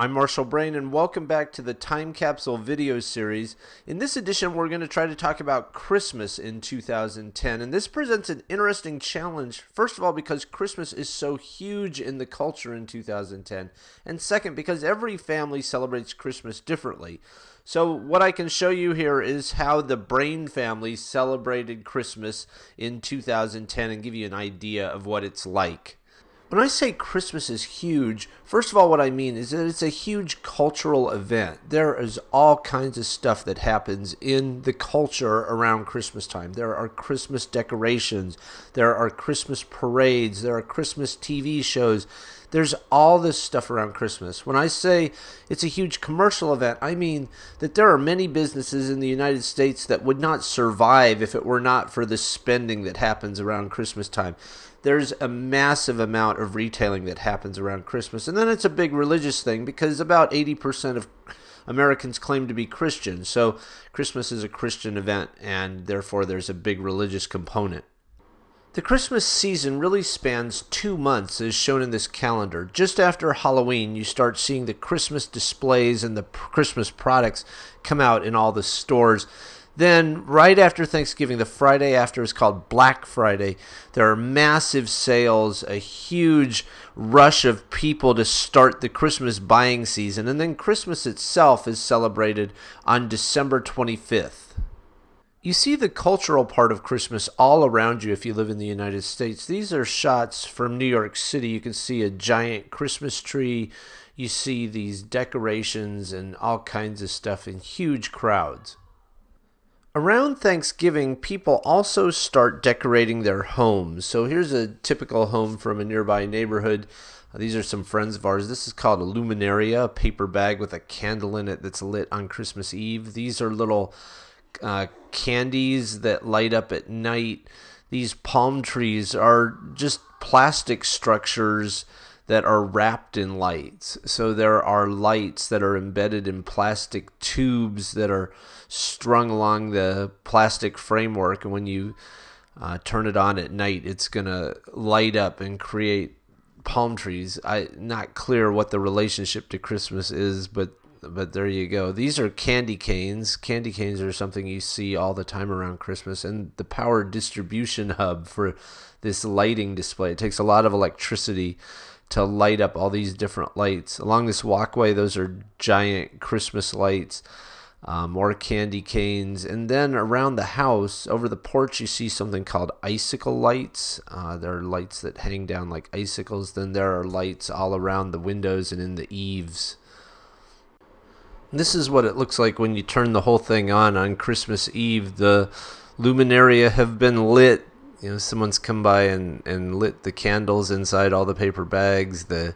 I'm Marshall Brain, and welcome back to the Time Capsule video series. In this edition, we're going to try to talk about Christmas in 2010, and this presents an interesting challenge, first of all, because Christmas is so huge in the culture in 2010, and second, because every family celebrates Christmas differently. So what I can show you here is how the Brain family celebrated Christmas in 2010 and give you an idea of what it's like. When I say Christmas is huge, first of all, what I mean is that it's a huge cultural event. There is all kinds of stuff that happens in the culture around Christmas time. There are Christmas decorations, there are Christmas parades, there are Christmas TV shows. There's all this stuff around Christmas. When I say it's a huge commercial event, I mean that there are many businesses in the United States that would not survive if it were not for the spending that happens around Christmas time. There's a massive amount of retailing that happens around Christmas. And then it's a big religious thing because about 80% of Americans claim to be Christian. So Christmas is a Christian event, and therefore there's a big religious component. The Christmas season really spans 2 months, as shown in this calendar. Just after Halloween, you start seeing the Christmas displays and the Christmas products come out in all the stores. Then, right after Thanksgiving, the Friday after is called Black Friday. There are massive sales, a huge rush of people to start the Christmas buying season. And then Christmas itself is celebrated on December 25th. You see the cultural part of Christmas all around you if you live in the United States. These are shots from New York City. You can see a giant Christmas tree. You see these decorations and all kinds of stuff in huge crowds. Around Thanksgiving, people also start decorating their homes. So here's a typical home from a nearby neighborhood. These are some friends of ours. This is called a luminaria, a paper bag with a candle in it that's lit on Christmas Eve. These are little candies that light up at night. These palm trees are just plastic structures that are wrapped in lights. So there are lights that are embedded in plastic tubes that are strung along the plastic framework, and when you turn it on at night, it's going to light up and create palm trees. Not clear what the relationship to Christmas is, but there you go. These are candy canes. Candy canes are something you see all the time around Christmas, and the power distribution hub for this lighting display. It takes a lot of electricity to light up all these different lights. Along this walkway, those are giant Christmas lights, more candy canes. And then around the house, over the porch, you see something called icicle lights. There are lights that hang down like icicles. Then there are lights all around the windows and in the eaves. This is what it looks like when you turn the whole thing on Christmas Eve. The luminaria have been lit. Someone's come by and lit the candles inside all the paper bags. The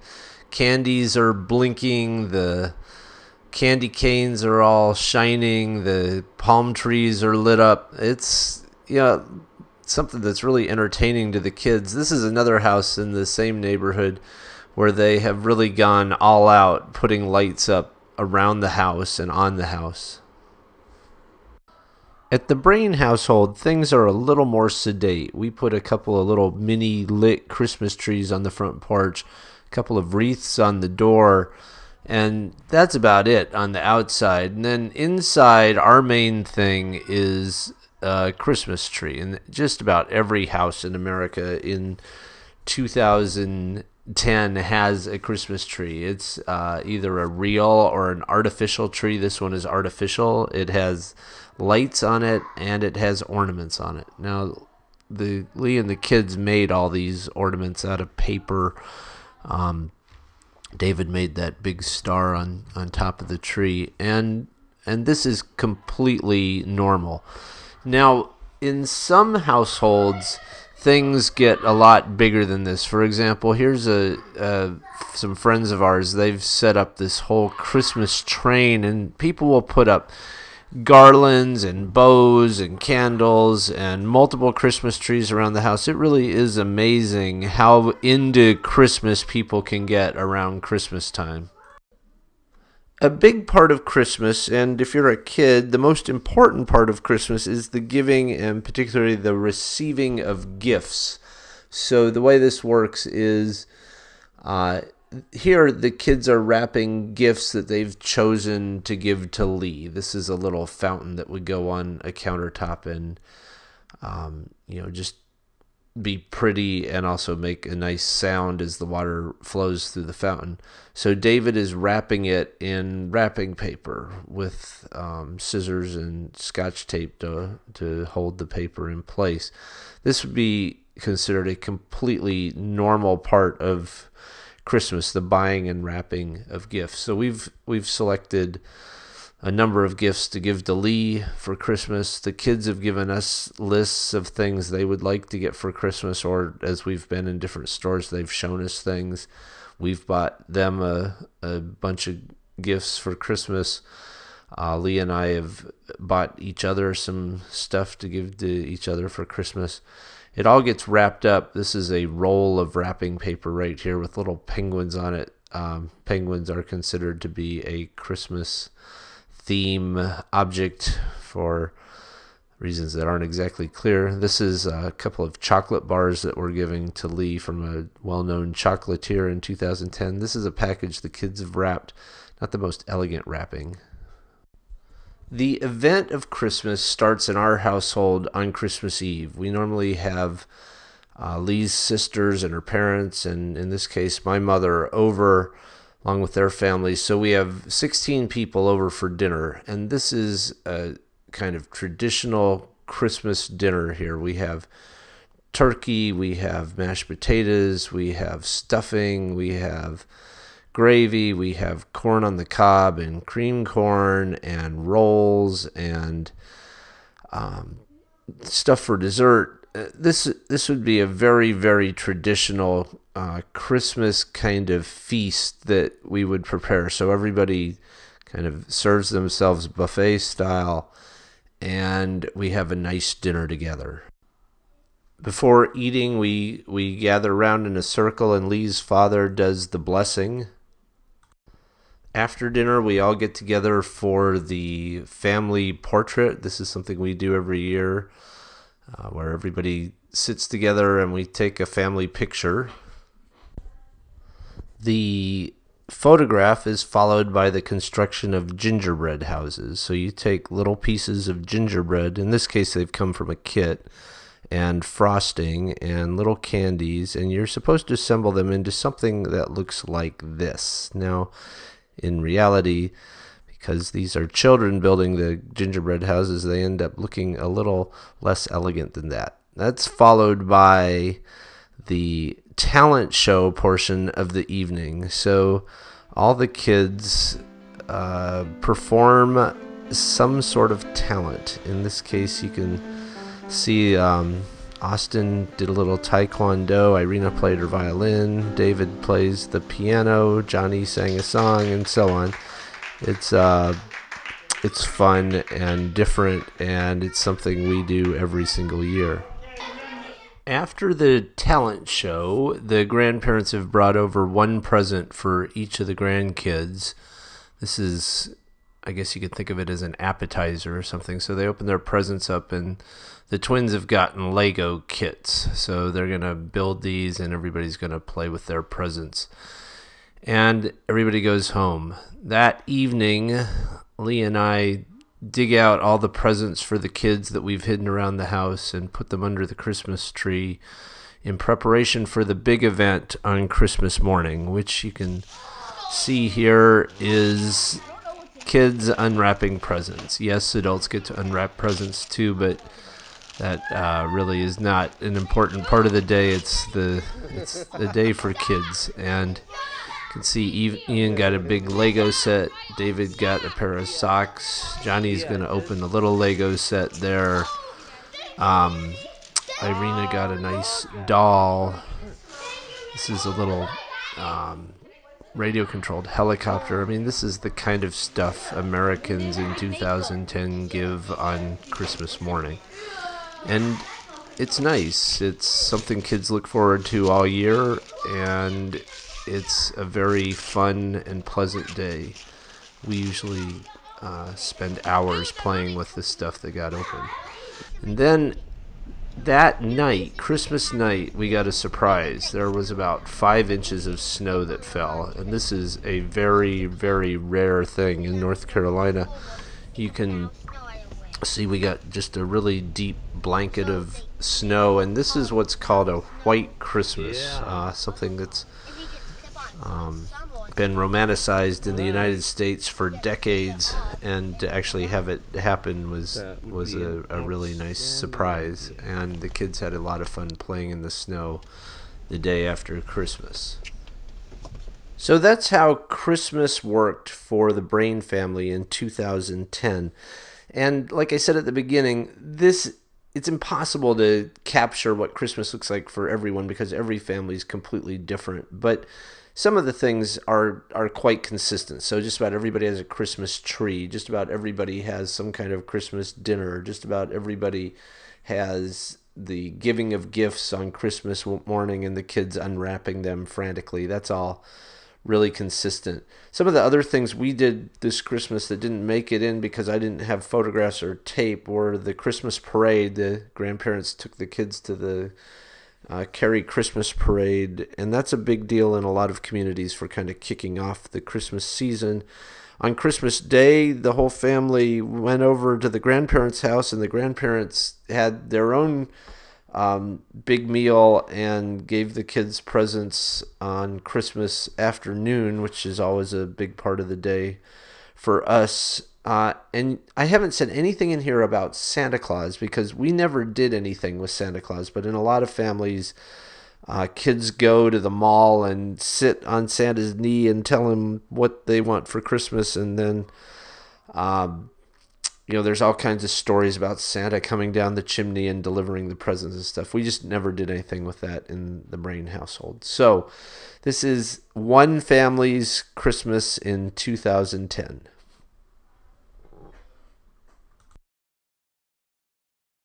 candies are blinking. The candy canes are all shining. The palm trees are lit up. It's something that's really entertaining to the kids. This is another house in the same neighborhood where they have really gone all out, putting lights up around the house and on the house. At the Brain household, things are a little more sedate. We put a couple of little mini lit Christmas trees on the front porch, a couple of wreaths on the door, and that's about it on the outside. And then inside, our main thing is a Christmas tree. And just about every house in America in 2010 has a Christmas tree. It's either a real or an artificial tree. This one is artificial. It has lights on it, and it has ornaments on it. Now, Lee and the kids made all these ornaments out of paper. David made that big star on top of the tree, and this is completely normal. Now, in some households, things get a lot bigger than this. For example, here's some friends of ours. They've set up this whole Christmas train, and people will put up garlands and bows and candles and multiple Christmas trees around the house. It really is amazing how into Christmas people can get around Christmas time. A big part of Christmas, and if you're a kid, the most important part of Christmas is the giving and particularly the receiving of gifts. So the way this works is here the kids are wrapping gifts that they've chosen to give to Lee. This is a little fountain that would go on a countertop and, just be pretty and also make a nice sound as the water flows through the fountain. So David is wrapping it in wrapping paper with scissors and scotch tape to hold the paper in place. This would be considered a completely normal part of Christmas, the buying and wrapping of gifts. So we've selected a number of gifts to give to Lee for Christmas. The kids have given us lists of things they would like to get for Christmas, or as we've been in different stores, they've shown us things. We've bought them a bunch of gifts for Christmas. Lee and I have bought each other some stuff to give to each other for Christmas. It all gets wrapped up. This is a roll of wrapping paper right here with little penguins on it. Penguins are considered to be a Christmas theme object for reasons that aren't exactly clear. This is a couple of chocolate bars that we're giving to Lee from a well-known chocolatier in 2010. This is a package the kids have wrapped. Not the most elegant wrapping. The event of Christmas starts in our household on Christmas Eve. We normally have Lee's sisters and her parents, and in this case my mother, over along with their families. So we have 16 people over for dinner, and this is a kind of traditional Christmas dinner here. We have turkey, we have mashed potatoes, we have stuffing, we have gravy, we have corn on the cob and cream corn and rolls and stuff for dessert. This would be a very, very traditional Christmas kind of feast that we would prepare. So everybody kind of serves themselves buffet style, and we have a nice dinner together. Before eating, we gather around in a circle, and Lee's father does the blessing. After dinner, we all get together for the family portrait. This is something we do every year, where everybody sits together and we take a family picture. The photograph is followed by the construction of gingerbread houses. So you take little pieces of gingerbread, in this case they've come from a kit, and frosting and little candies, and you're supposed to assemble them into something that looks like this. Now, in reality, because these are children building the gingerbread houses, they end up looking a little less elegant than that. That's followed by the talent show portion of the evening. So all the kids perform some sort of talent. In this case, you can see Austin did a little taekwondo, Irina played her violin, David plays the piano, Johnny sang a song, and so on. It's fun and different, and it's something we do every single year. After the talent show, the grandparents have brought over one present for each of the grandkids. This is, I guess you could think of it as an appetizer or something. So they open their presents up, and the twins have gotten Lego kits. So they're going to build these, and everybody's going to play with their presents. And everybody goes home. That evening, Lee and I dig out all the presents for the kids that we've hidden around the house and put them under the Christmas tree in preparation for the big event on Christmas morning, which you can see here is kids unwrapping presents. Yes, adults get to unwrap presents too, but that really is not an important part of the day. It's the day for kids. And you can see Ian got a big Lego set. David got a pair of socks. Johnny's going to open a little Lego set there. Irina got a nice doll. This is a little radio-controlled helicopter. I mean, this is the kind of stuff Americans in 2010 give on Christmas morning. And it's nice. It's something kids look forward to all year, and it's a very fun and pleasant day. We usually spend hours playing with the stuff that got opened. And then That night, Christmas night, we got a surprise. There was about 5 inches of snow that fell, and this is a very, very rare thing in North Carolina. You can see we got just a really deep blanket of snow, and this is what's called a white Christmas, something that's been romanticized in the United States for decades, and to actually have it happen was a really nice surprise. And the kids had a lot of fun playing in the snow the day after Christmas. So that's how Christmas worked for the Brain family in 2010. And like I said at the beginning, it's impossible to capture what Christmas looks like for everyone because every family is completely different. But some of the things are quite consistent. So just about everybody has a Christmas tree. Just about everybody has some kind of Christmas dinner. Just about everybody has the giving of gifts on Christmas morning and the kids unwrapping them frantically. That's all really consistent. Some of the other things we did this Christmas that didn't make it in because I didn't have photographs or tape were the Christmas parade. The grandparents took the kids to the Carrie Christmas parade, and that's a big deal in a lot of communities for kind of kicking off the Christmas season. On Christmas Day, the whole family went over to the grandparents' house, and the grandparents had their own big meal and gave the kids presents on Christmas afternoon, which is always a big part of the day for us. And I haven't said anything in here about Santa Claus because we never did anything with Santa Claus, but in a lot of families, kids go to the mall and sit on Santa's knee and tell him what they want for Christmas, and then there's all kinds of stories about Santa coming down the chimney and delivering the presents and stuff. We just never did anything with that in the Brain household. So this is one family's Christmas in 2010.